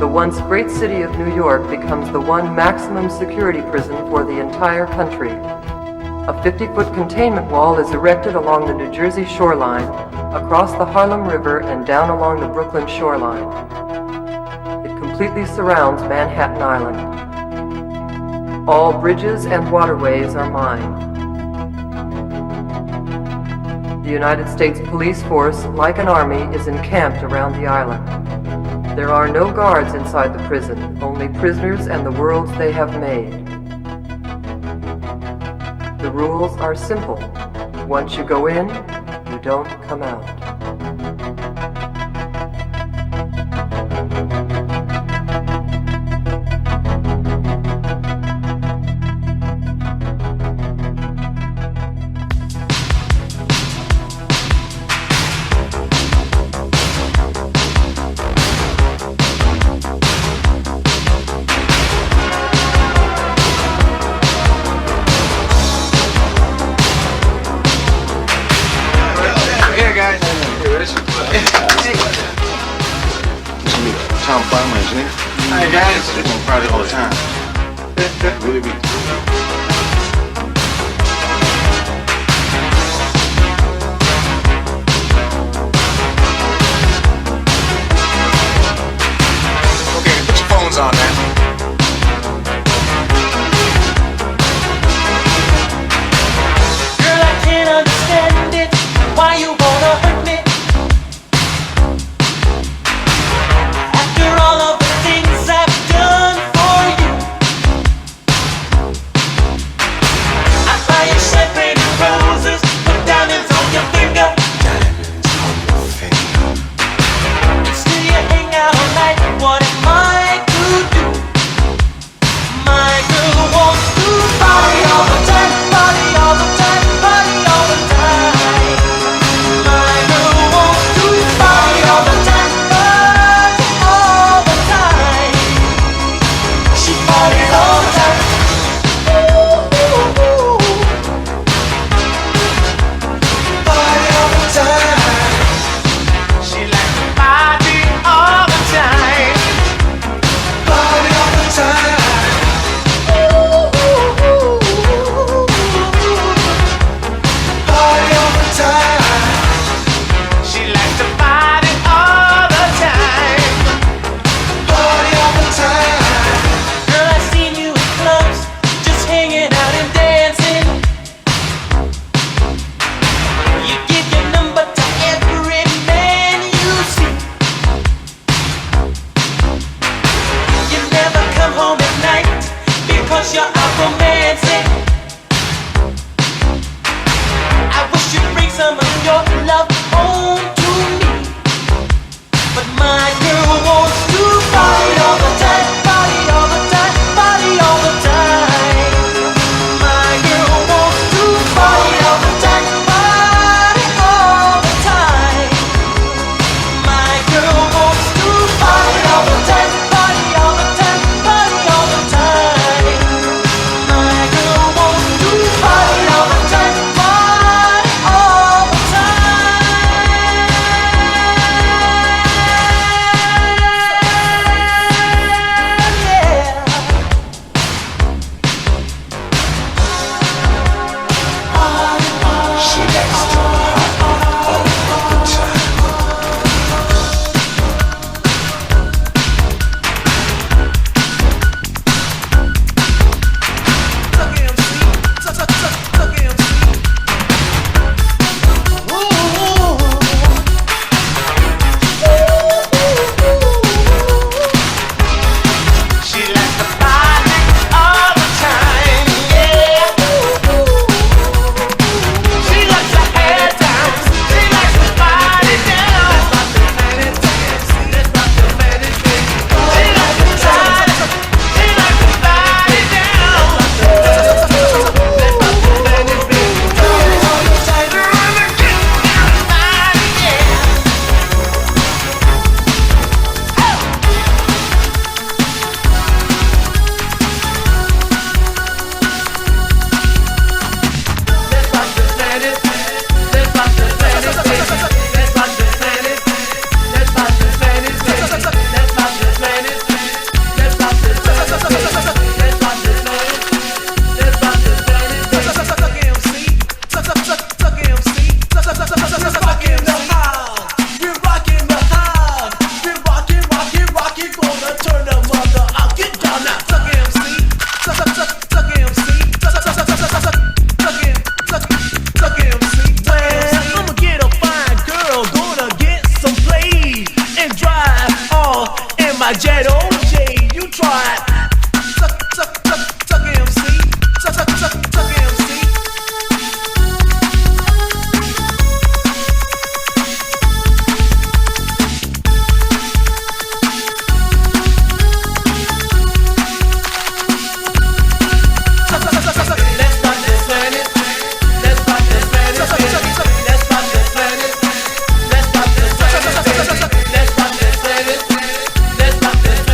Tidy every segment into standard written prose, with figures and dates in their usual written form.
The once great city of New York becomes the one maximum security prison for the entire country. A 50-foot containment wall is erected along the New Jersey shoreline, across the Harlem River, and down along the Brooklyn shoreline. It completely surrounds Manhattan Island. All bridges and waterways are mine. The United States police force, like an army, is encamped around the island. There are no guards inside the prison, only prisoners and the worlds they have made. The rules are simple. Once you go in, you don't come out. All the time. Really be. Okay, put your phones on, man. Girl, I can't understand it. Why you wanna hurt me? After all of the things I've done for you. my jet, OJ, you try it. Tuck MC, tuck MC. Let's rock this planet.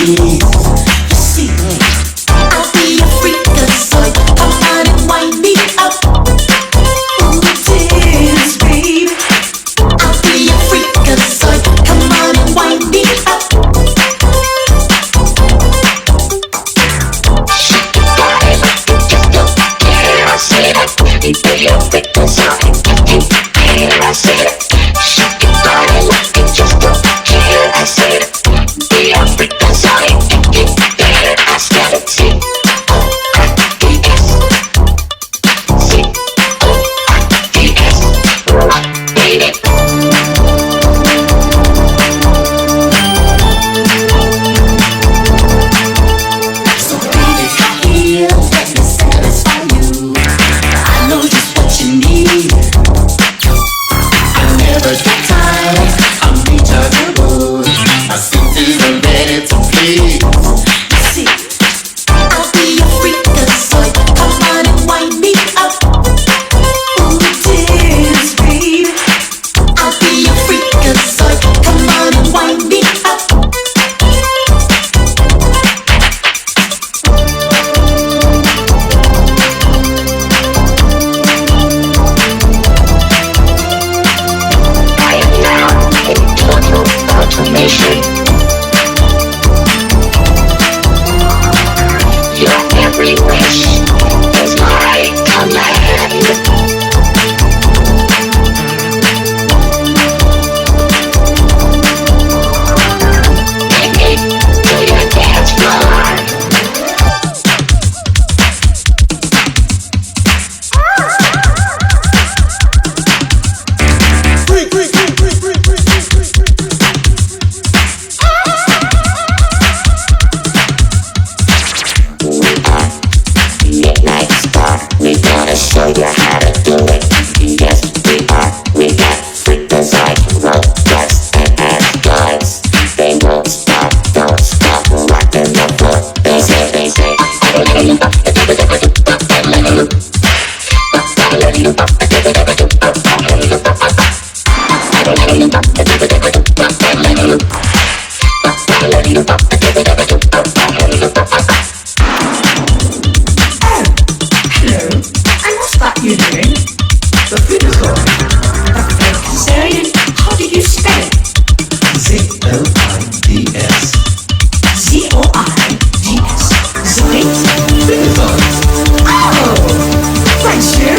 need. You see, I'll be a freakazoid. Come on and wind me up. Ooh, tears, baby. I'll be a freakazoid. Come on and wind me up. Shake your body like you just don't care. I said it. You be a freakazoid. I said it. Shake your body like you just don't care. I said it. Be a freakazoid. I said it. C-O-R-D-S. C-O-R-D-S. Rock, baby. So baby, come here, let me satisfy you. I know just what you need. I never get tired, I'm rechargeable. My senses are ready to play. You see, I'll be a freakazoid. Come on and wind me up. Ooh, tears, baby. I'll be a freakazoid. Come on and wind me up. I am now in total automation. Your every wish is my command. Take me to your dance floor. Midnight Star, we gonna show you how to do it. Yes, we are. We got freakazoid, robots, and gods. They won't stop, don't stop, rocking the floor. They say, hello, and what's that you're doing? The Freakazoid. Siberian, how do you spell it? Z-O-I-D-S. Z-O-I-D-S. Zoid? Freakazoid. Oh! Thanks, you. I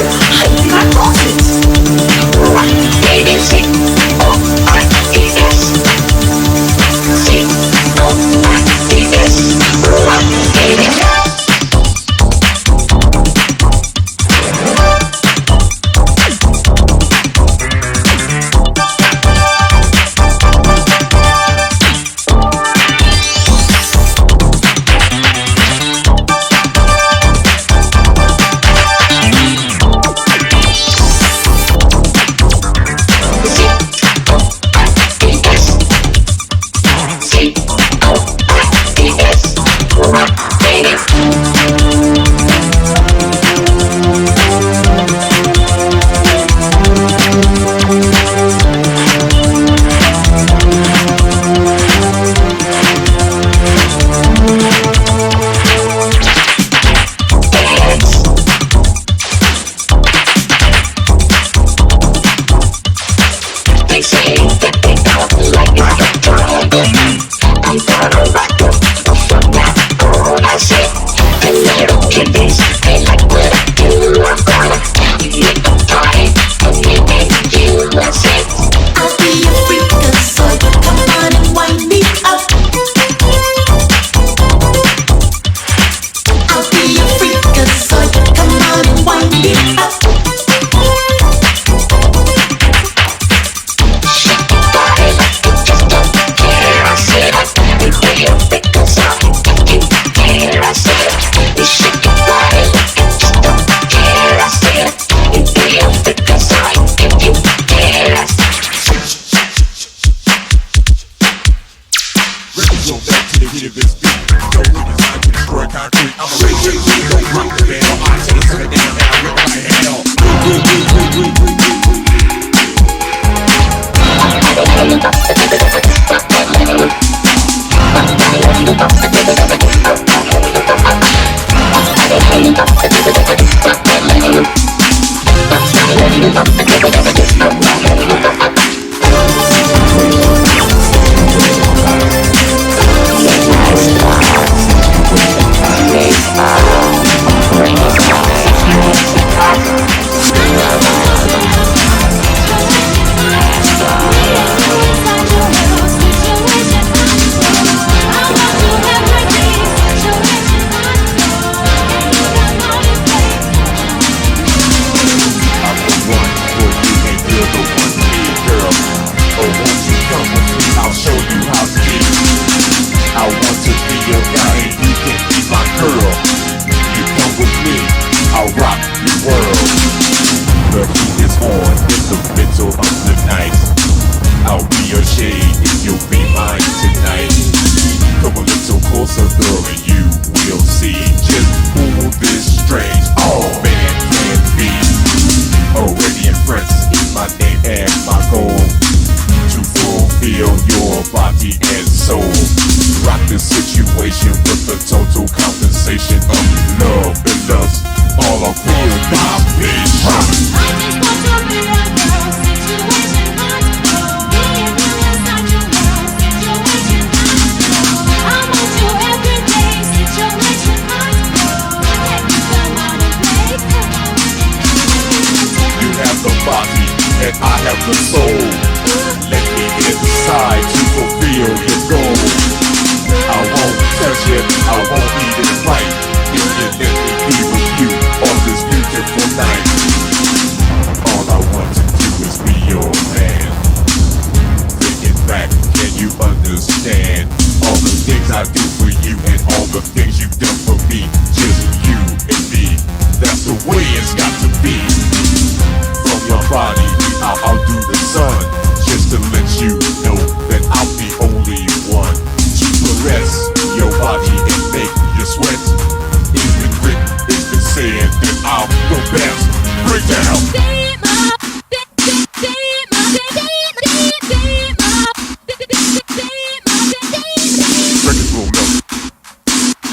think I got it. Right, baby, Z-O-I-D-S. Z-O-I-D-S. Right, baby. Stop.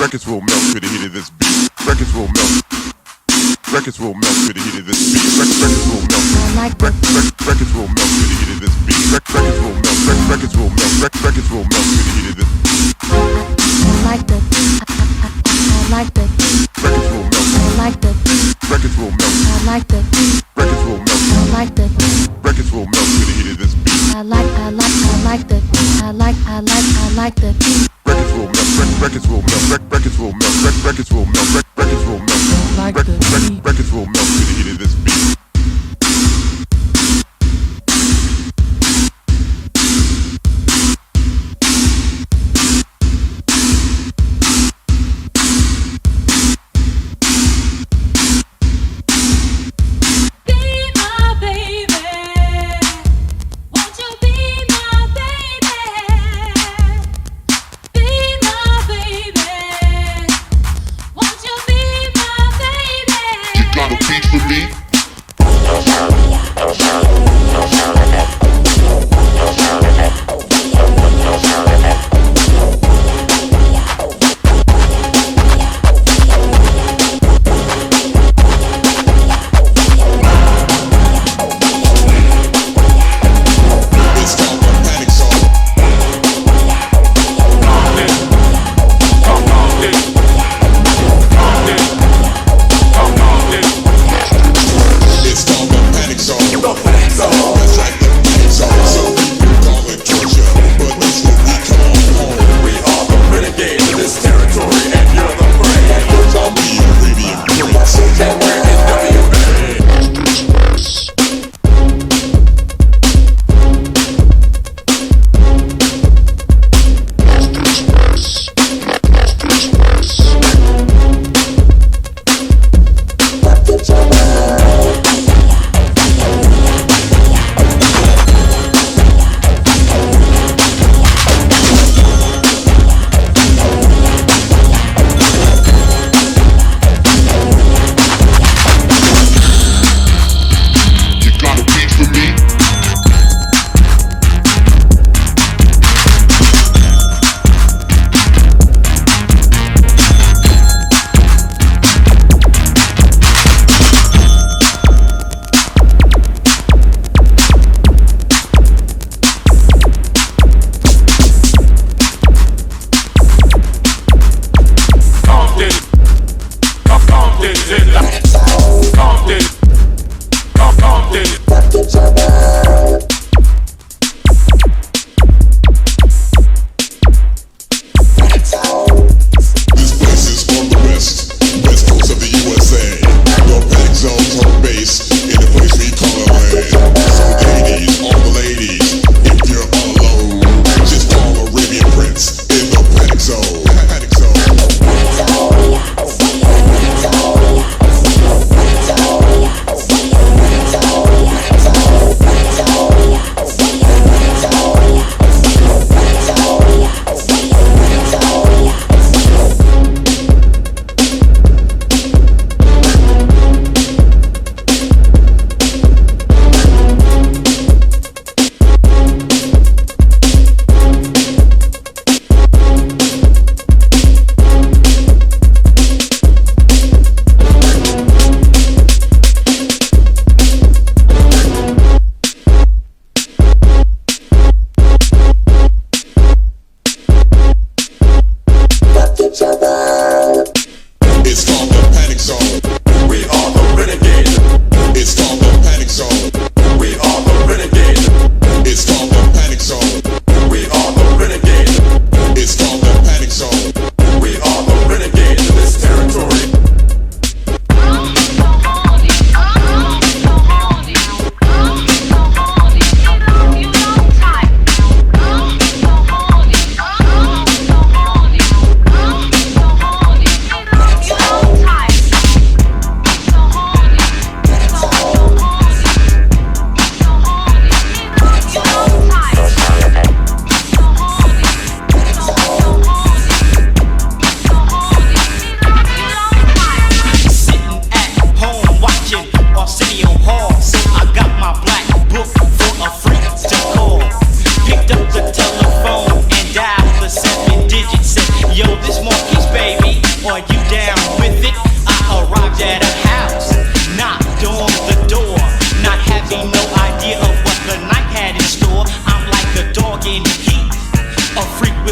Records will melt to the heat of this beat. Records will melt. Records will melt to the heat of this beat. Records will melt. Records will melt to the heat of this beat. Records will melt. Records will melt. Records will melt to the heat of this. I like the beat. I like the beat. Records will melt. I like the beat. Records will melt. I like the beat. Records will melt. I like the beat. Records will melt to the heat of this beat. I like the beat. I like the beat. Records will melt. Records will melt. Records will melt. Records will melt. Records will melt. Like the beat. Records will melt to the heat of this beat. Got a beat for me?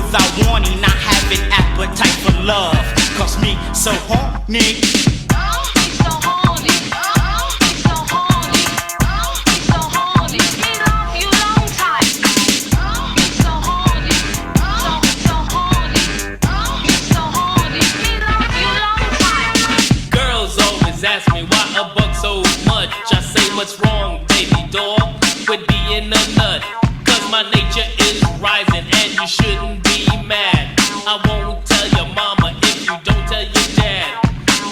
without warning, I have an appetite for love. Cause me so horny. Ask me why a buck so much. I say what's wrong, baby doll, with being a nut. Cause my nature is rising and you shouldn't be mad. I won't tell your mama if you don't tell your dad.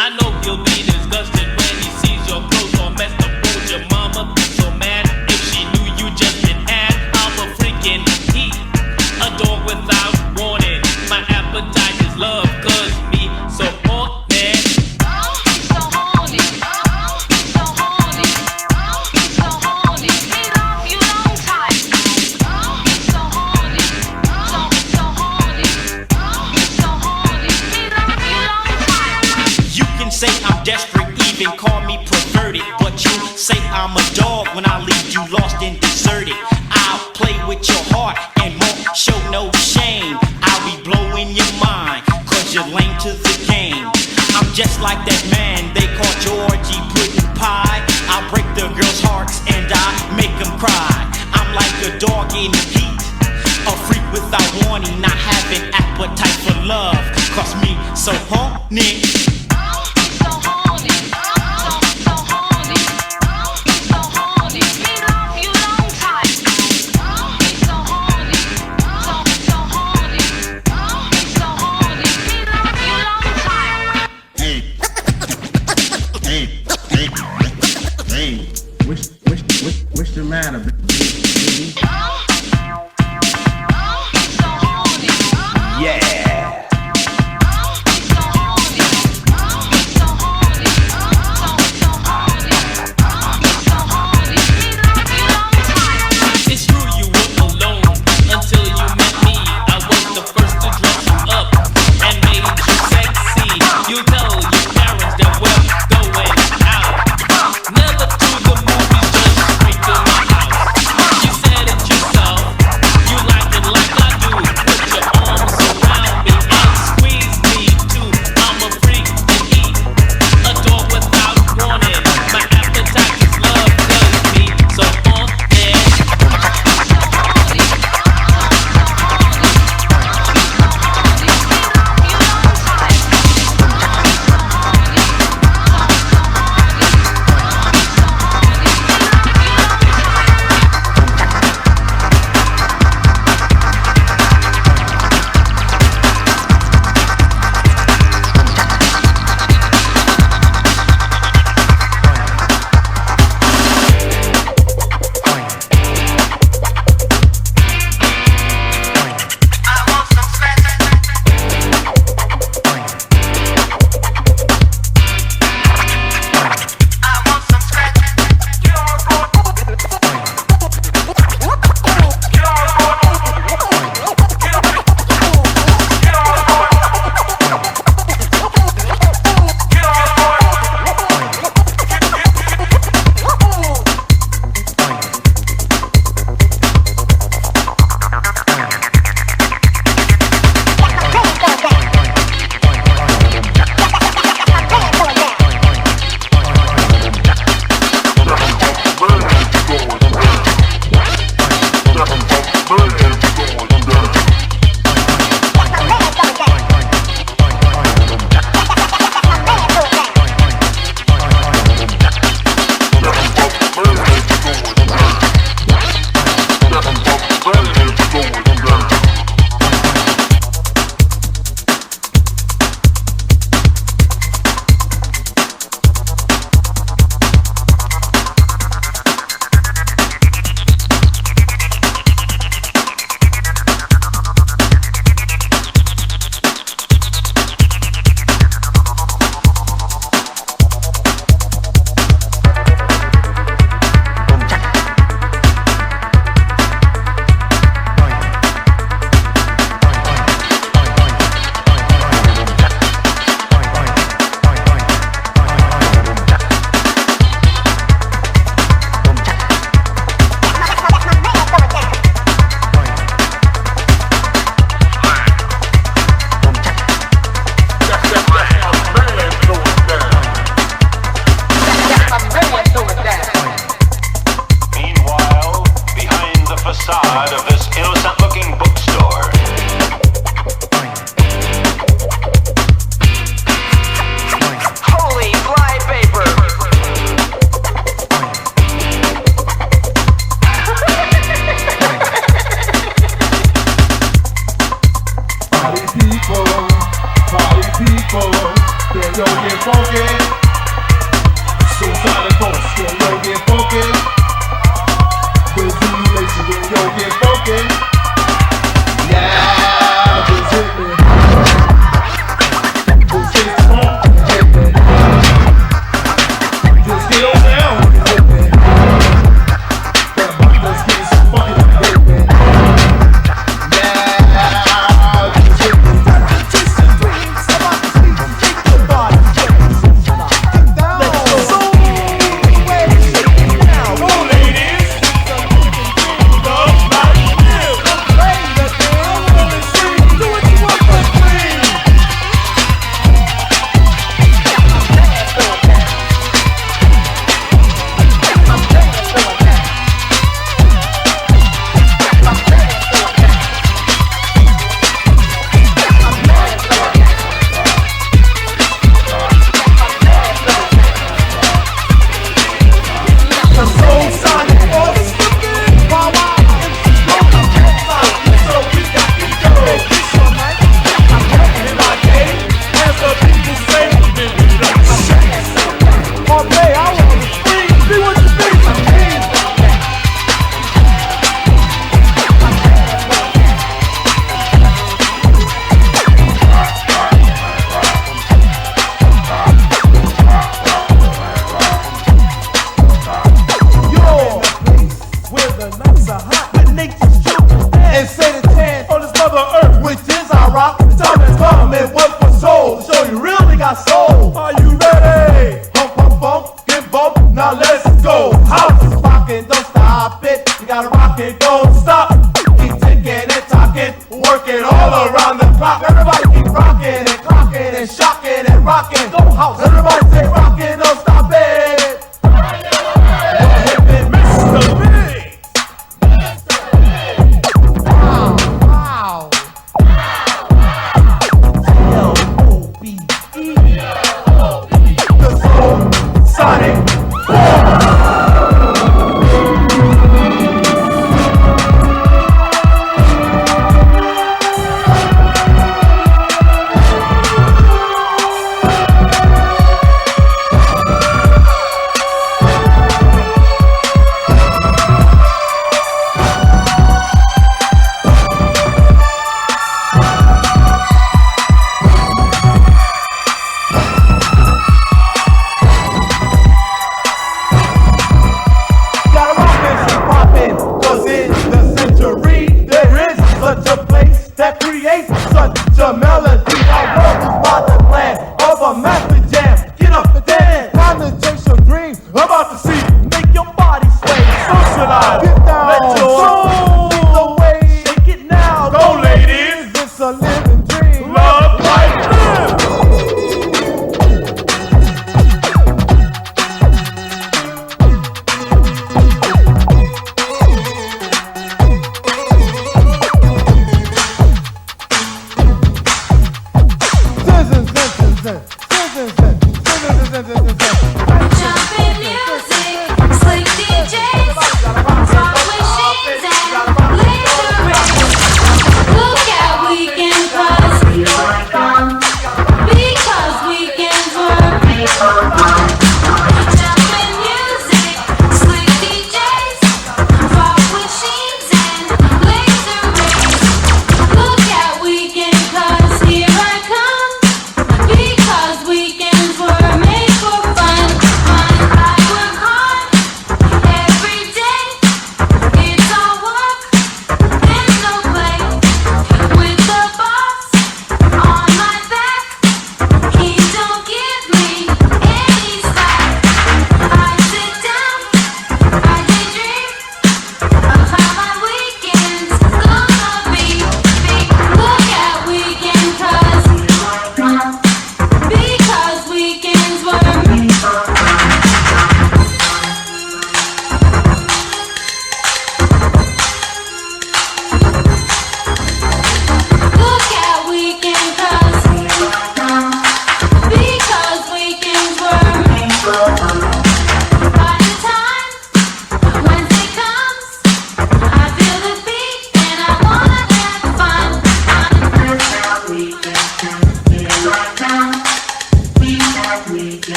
I know he'll be disgusted when he sees your clothes all messed up. Won't your mama be so mad if she knew you just been had? I'm a freaking heat, a dog without warning. My appetite is love, cause me so horny. Say I'm desperate, even call me perverted. But you say I'm a dog when I leave you lost and deserted. I'll play with your heart and won't show no shame. I'll be blowing your mind, cause you're lame to the game. I'm just like that man they call Georgie pudding pie. I break the girls' hearts and I make them cry. I'm like a dog in heat, a freak without warning. I have an appetite for love, cause me so horny. What's the matter, baby? Yeah. Then yo get funky. Soulsonic boss, then yo get funky. With simulation, then yo get funky. Yeah, just hit me. Just get funky, hit me. Just get on down, hit me. Let's get some funky, hit me.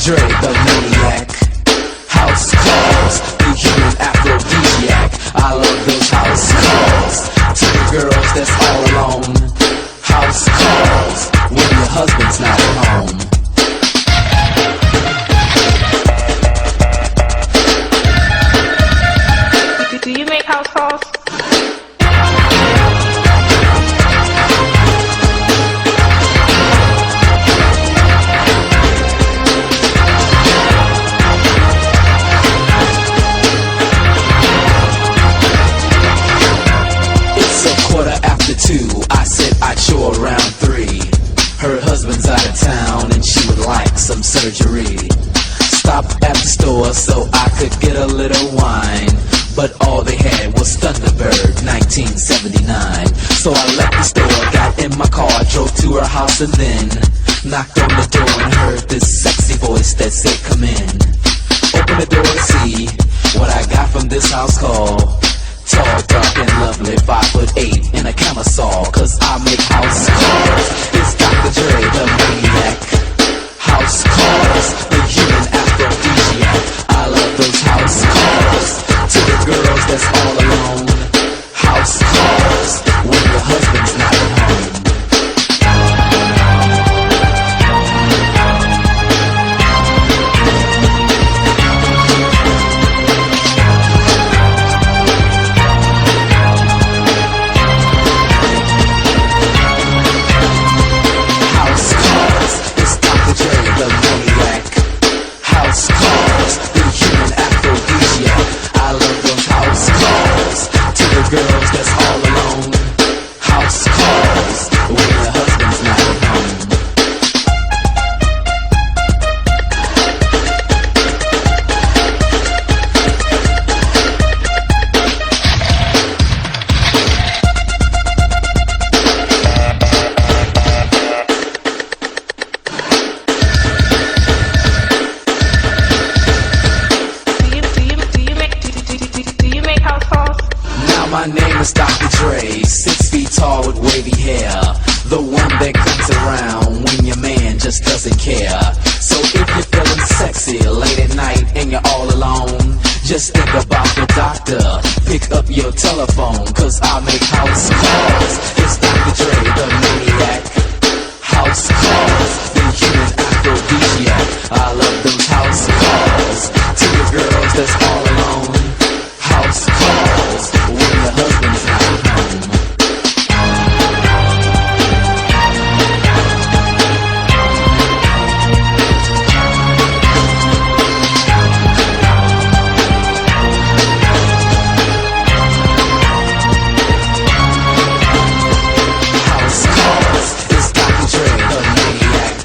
Dre, the maniac. House calls, the human aphrodisiac. I love those house calls. To the girls that's all alone. House calls, when your husband's not at home. Do you make house calls? It's a 2:15. I said I'd show around 3. Her husband's out of town and she would like some surgery. Stopped at the store so I could get a little wine, but all they had was Thunderbird 1979. So I left the store, got in my car, drove to her house and then knocked on the door and heard this sexy voice that said, come in. Open the door to see what I got from this house call. Tall, dark and lovely, 5'8" in a camisole, cause I make house calls. It's Dr. Dre, the maniac. House calls, the human aphrodisiac. I love those house calls. To the girls that's all alone. House calls, when your husband's not at home. House calls, it's Dr. Dre, the maniac. House calls, the human aphrodisiac. I love those house calls. To the girls that's all alone. House calls, when your husband's not at home. Do you make house calls? Now my name is Dr. Dre, 6 feet tall with wavy hair. The one that comes around when your man just doesn't care. So if you're feeling sexy late at night and you're all alone, just think about the doctor. Pick up your telephone, cause I make house calls. It's Dr. Dre, the maniac. House calls, the human aphrodisiac. I love those house calls. To the girls that's all alone. House calls, when your husband's not at home. House calls, it's Dr. Dre, the maniac.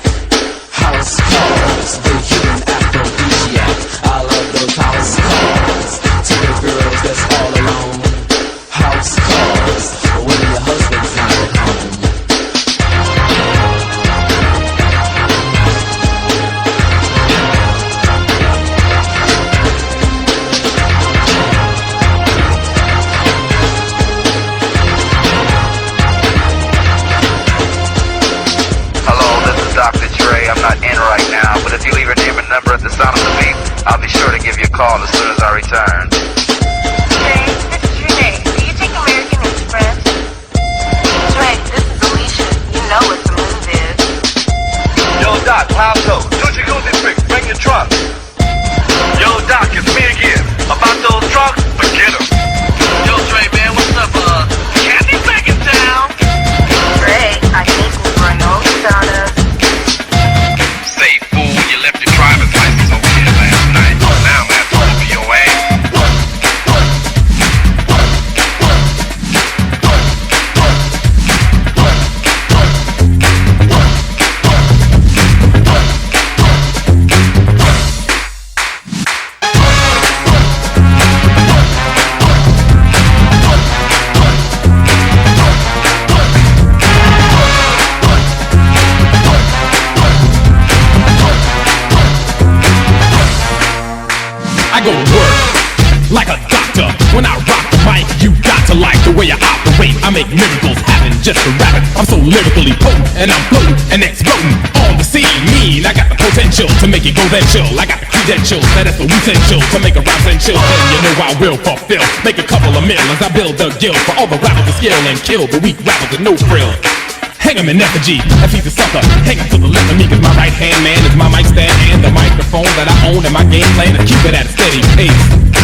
House calls, the human aphrodisiac. I love those house calls. To the girls that's all alone. House calls, when your husband's not at home. Hello, this is Dr. Dre. I'm not in right now, but if you leave your name and number at the sound of the beep, I'll be sure to give you a call as soon as I return. Dre, this is Renee. Do you take American Express? Dre, this is Alicia. You know what the move is. Yo, Doc, Palco, Gucci Gucci Freak, bring your truck. Yo, Doc, it's me again. About those trucks, forget them. Yo, Dre, man, what's up, Candy back in town? Dre, I think we've run over on us. Say, fool, you left your driver's license over here last night. Now I'm gonna have to over your ass. I go to work like a doctor when I rock the mic, you got to like the way I operate. I make miracles happen just a rabbit. I'm so lyrically potent, and I'm floating and exploding on the scene. Mean, I got the potential to make it go then chill. I got the credentials, that's the essential to make a rap and chill. And you know I will fulfill, make a couple of mil as I build a guild for all the rappers to skill and kill the weak rappers with no frill. Hang him in effigy, if he's a sucker, hang him to the left of me, cause my right hand man is my mic stand and the microphone that I own, and my game plan is keep it at a steady pace.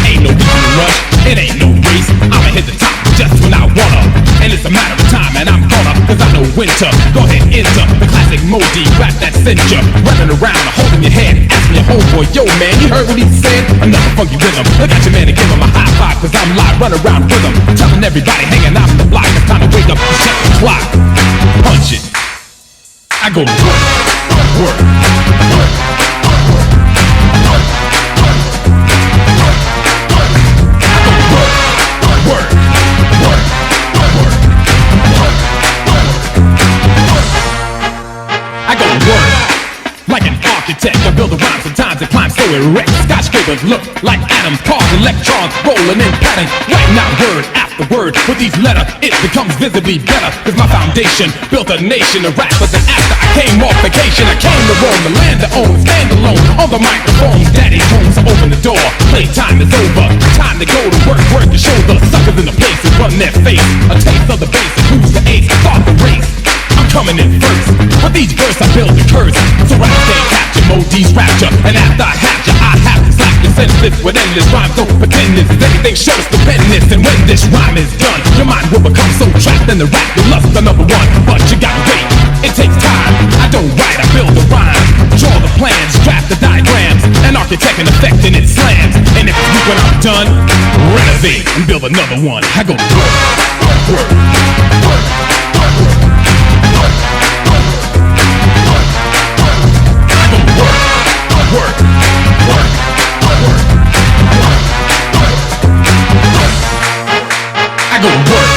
Ain't no reason to rush, it ain't no race, I'ma hit the top just when I wanna, and it's a matter of time, and I'm gonna, cause I know when to go ahead, enter the classic Moe Dee rap that sent ya running around, holding your hand, asking your homeboy, yo man, you heard what he said? Another funky rhythm, look at your man and give him a high five, cause I'm live, run around with him, telling everybody hanging out in the block, it's time to wake up and check the clock. Punch it. I go to work, work, work, work. I go to work, work, work, work, I go to work like an architect. I build a rhyme, sometimes it climbs so erect. Skyscrapers look like atoms, cars, electrons rolling in patterns. Writing out word after word with each letter, it becomes visibly better. Cause my foundation built a nation of rappers. And after I came off vacation, I came to roam the land to own, stand alone on the microphone. Daddy's home, so open the door. Playtime is over. Time to go to work, work to show the suckers in the place who run their face. A taste of the bass, who's the ace, start the race. I'm coming in first. With each verse I build a curse, so rappers can't capture Moe Dee's rapture. And after I have you, I have to slap your senseless with endless rhymes. Don't pretend this is anything short of stupendous. And when this rhyme is done, your mind will become so trapped in the rap you'll lust another one. But you gotta wait, it takes time. I don't write, I build the rhyme. Draw the plans, draft the diagrams, an architect and effect and it slams. And if it's weak when I'm done, renovate and build another one. I go to work, work, work, work. Work, work, work, I go to work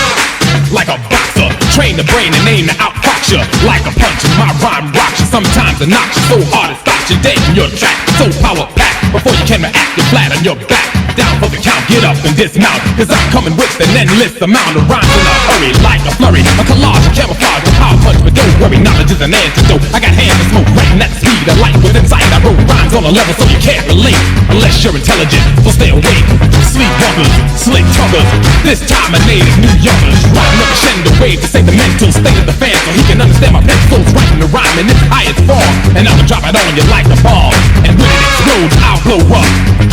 like a boxer, train the brain and aim to outfox you. Like a punch in my rhyme rocks you. Sometimes it knocks you so hard it stops you dead in your track. So power packed, before you can react, you're flat on your back. Down for the count, get up and dismount, cause I'm coming with an endless amount of rhymes in a hurry, like a flurry, a collage, a camouflage, a power punch. But don't worry, knowledge is an antidote. I got hands to smoke, writing at the speed of light. With insight, I wrote rhymes on a level so you can't relate, unless you're intelligent, so stay awake. Sleepwalkers, slick talkers, this time I native New Yorkers. Riding up a crescendo wave to say the mental state of the fan, so he can understand my pencils writing the rhyme in its highest form. And I'ma drop it on you like a bomb, and when it explodes, I'll blow up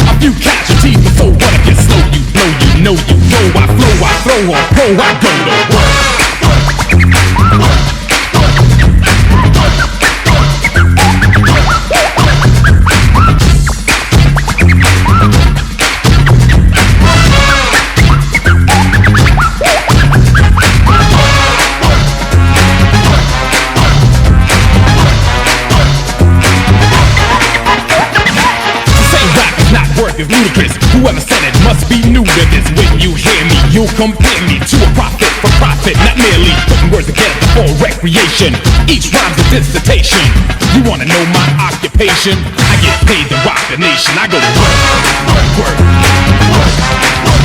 a few casualties. But so what if you're slow, you blow, you know you go. I flow, I throw on pro, I go to work. Is ludicrous. Whoever said it must be new to this. When you hear me, you'll compare me to a prophet for profit, not merely putting words together for recreation. Each rhyme's a dissertation. You wanna know my occupation? I get paid to rock the nation. I go to work, work, work, work, work, work.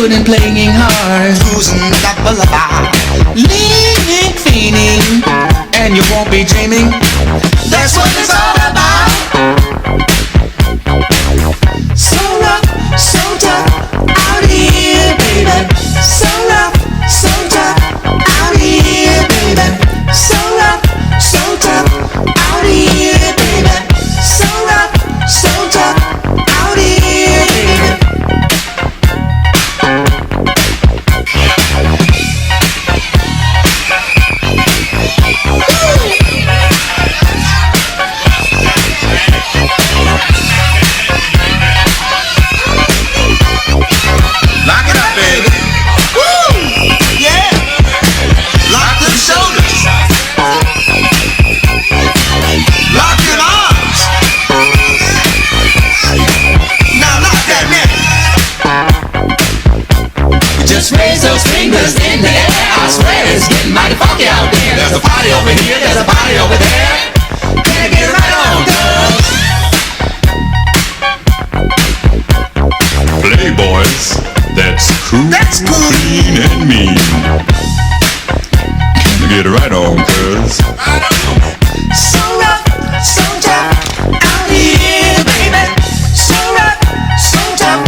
good and playing hard. Cruising that lullaby, leaning, fiending, and you won't be dreaming. That's what it's all about. So rough, so tough, out here, baby. So rough, so tough, out here, baby. So rough, so tough, out here, baby. So rough, so tough, out here, baby. Lock it up, baby. Woo! Yeah. Lock them shoulders. Lock your arms. Now lock that neck. Just raise those fingers in the air. I swear it's getting mighty funky out there. There's a party over here, there's a party over there. Can I get right on, girls? Playboys, that's cool, clean and mean. Can you get right on, cuz? So rough, so tough, out here, baby. So rough, so tough,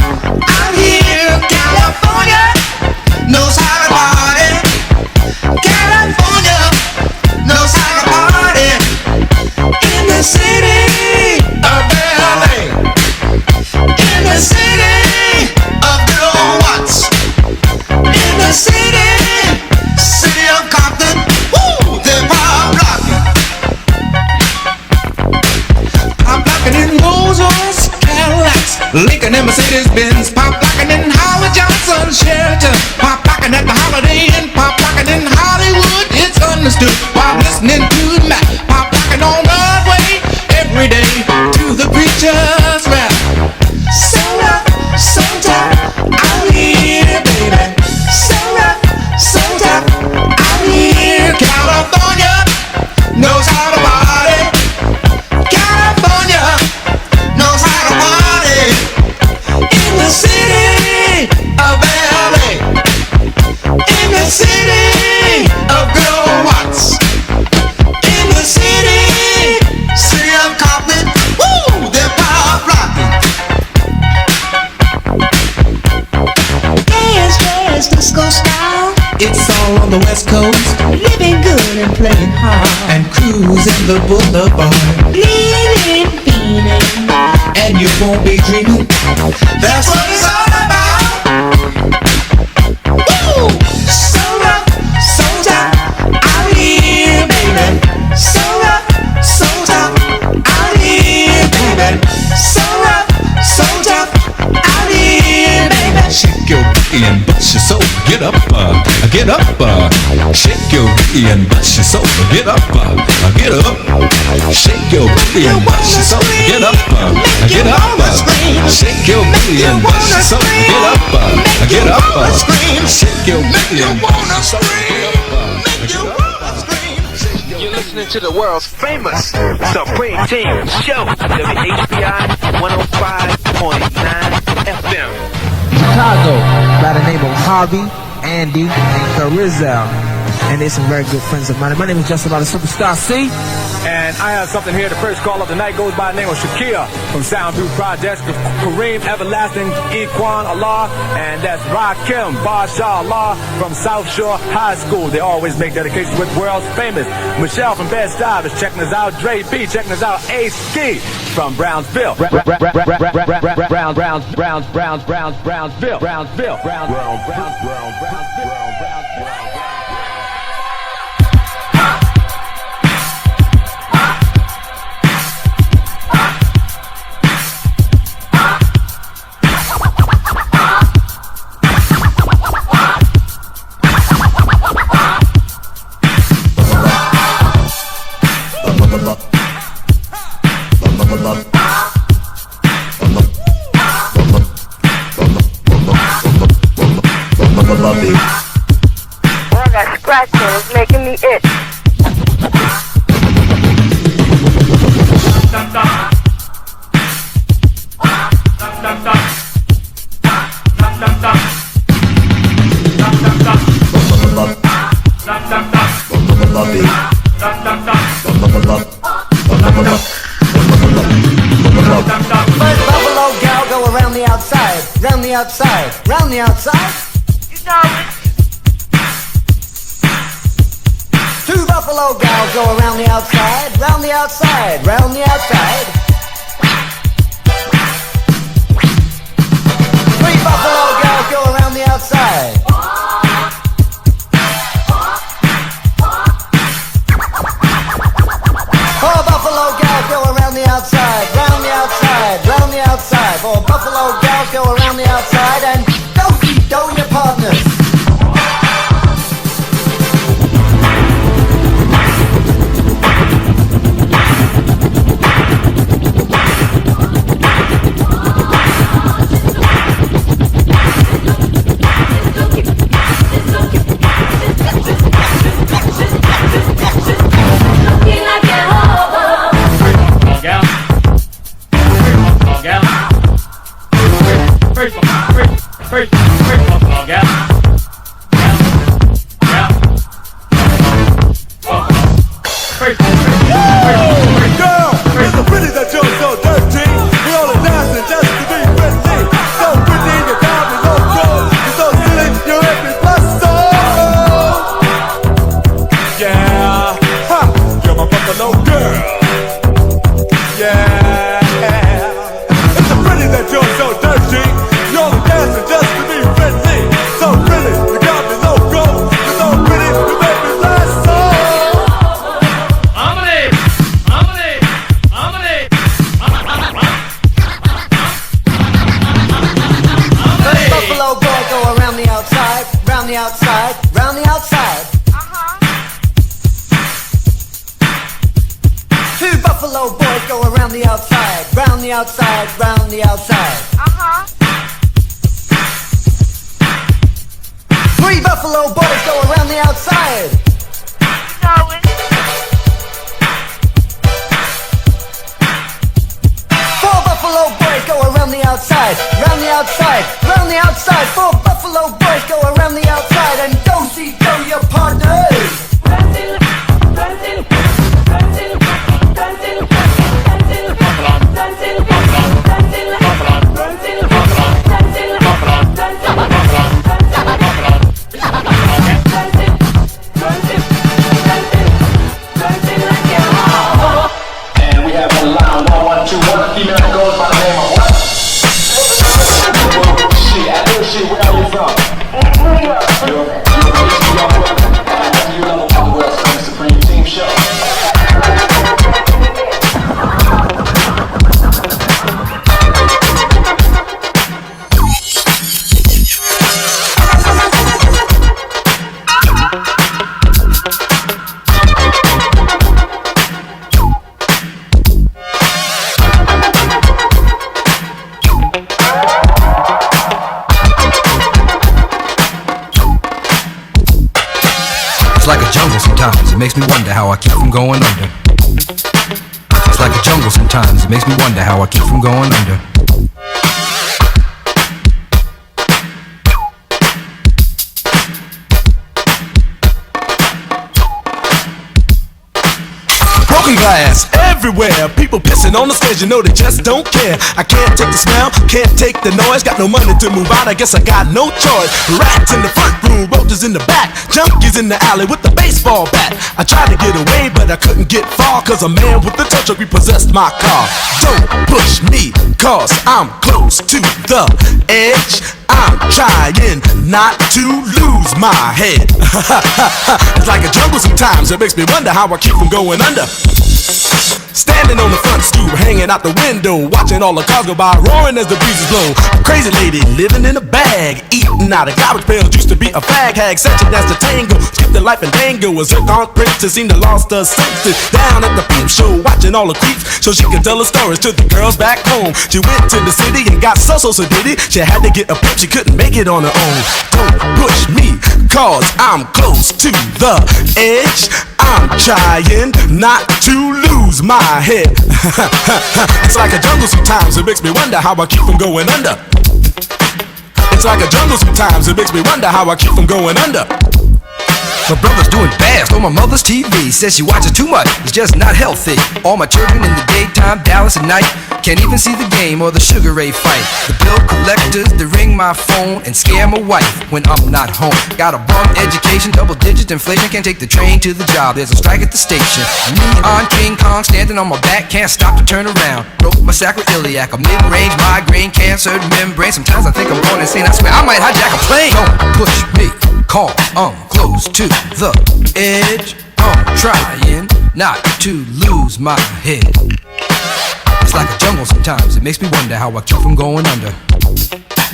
out here. California knows how to party. California knows how to party. In the city of LA. In the city of good old Watts. In the city of Compton. Woo! They're pop-locking. Pop-locking in Rolls-Royce, Cadillacs, Lincoln and Mercedes-Benz. Pop-locking in Howard Johnson, Sheraton. Pop-locking at the Holiday Inn. Pop-locking in Hollywood, it's understood. While listening to Mac. Pop-locking on Broadway every day to the preacher's rap. So rough, so tough, out here, baby. So rough, so tough, out here. California knows how to party. California knows how to party. In the city of LA. In the city of good old Watts. In the city of Compton. Woo! They're pop-locking. Dance, disco style. It's all on the West Coast. Living good and playing hard. And cruising the boulevard. Leaning, beaming. And you won't be dreaming. That's what it's all about. Woo! So rough, so tough, out here, baby. So rough, so tough, out here, baby. So rough, so tough, out here, baby. Shake your booty and bust your soul. Get up, get up. Shake your booty and bust your soul. Get up, get up. Shake your booty and bust your soul. Get up, get up. Shake your booty and bust your soul. Get up, get up. Shake your booty and bust your soul. Get up. You're listening to the world's famous Supreme Team Show, WHBI 105.9 FM. Chicago, by the name of Harvey, Andy, and Carizel. And they're some very good friends of mine. My name is Justin About the Superstar C. And I have something here. The first call of the night goes by the name of Shakia from Soundwave Projects, Kareem Everlasting, Equan Allah, and that's Rakim Basha Allah from South Shore High School. They always make dedications with world's famous. Michelle from Bed-Stuy is checking us out. Dre B checking us out. Ace Ski from Brownsville. Brownsville. It's making me itch. around the outside, round the outside, round the outside. You know it. Two buffalo gals go around the outside, round the outside, round the outside. Three buffalo gals go around the outside. Four buffalo gals go around the outside, round the outside, round the outside. Four buffalo gals go around the outside and do your partners. Outside, round the outside. Three buffalo boys go around the outside. You know it. Four buffalo boys go around the outside, round the outside, round the outside. Four buffalo boys go around the outside and do your partners. Sometimes it makes me wonder how I keep from going under. It's like a jungle sometimes, it makes me wonder how I keep from going under. Broken glass everywhere, people pissing on the stage, you know they just don't care. I can't take the smell, can't take the noise, got no money to move out, I guess I got no choice. Rats in the front room, roaches in the back, junkies in the alley with the baseball bat. I tried to get away, but I couldn't get far, cause a man with a tow truck repossessed my car. Don't push me, cause I'm close to the edge. I'm trying not to lose my head. It's like a jungle sometimes, it makes me wonder how I keep from going under. Standing on the front stoop, hanging out the window, watching all the cars go by, roaring as the breezes blow. A crazy lady living in a bag, eating out of garbage pails, used to be a fag hag, such a dance to tango, skipped the life and dango, was a gone princess, seemed to lost her senses. Down at the peep show, watching all the creeps, so she could tell her stories to the girls back home. She went to the city and got so diddy, she had to get a pimp, she couldn't make it on her own. Don't push me, cause I'm close to the edge. I'm trying not to lose my head. It's like a jungle sometimes, it makes me wonder how I keep from going under. It's like a jungle sometimes, it makes me wonder how I keep from going under. My brother's doing fast on my mother's TV. Says she watches too much, it's just not healthy. All my children in the daytime, Dallas at night. Can't even see the game or the Sugar Ray fight. The bill collectors, they ring my phone and scare my wife when I'm not home. Got a bum education, double-digit inflation. Can't take the train to the job, there's a strike at the station. Me on King Kong, standing on my back, can't stop to turn around. Broke my sacroiliac, a mid-range migraine, cancer membrane. Sometimes I think I'm going insane, I swear I might hijack a plane. Don't push me, call, I'm close to the edge. I'm trying not to lose my head. It's like a jungle sometimes, it makes me wonder how I keep from going under.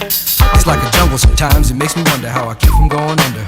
It's like a jungle sometimes, it makes me wonder how I keep from going under.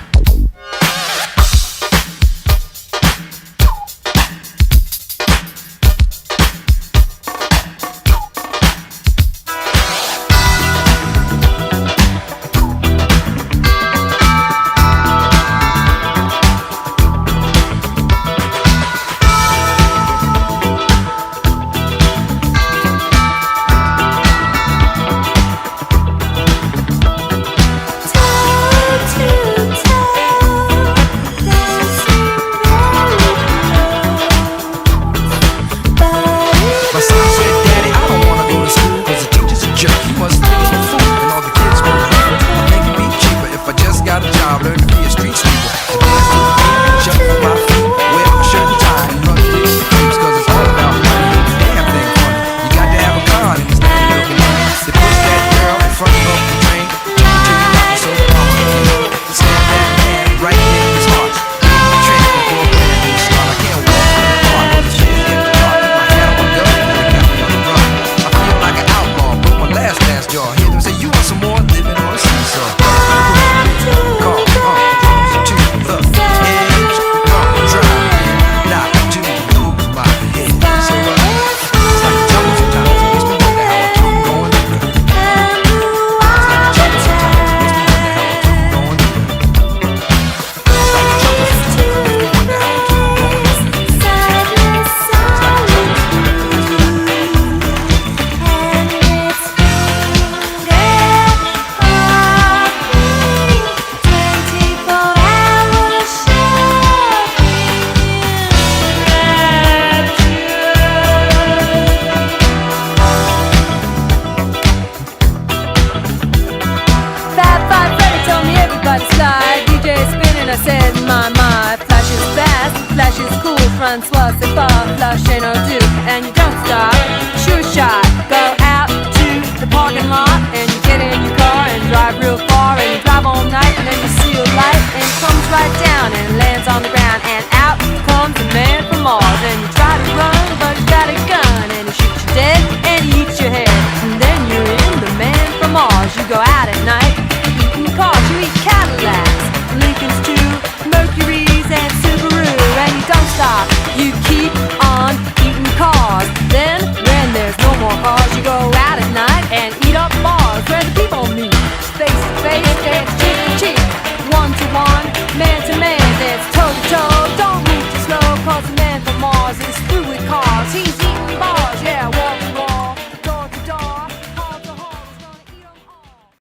You go out at night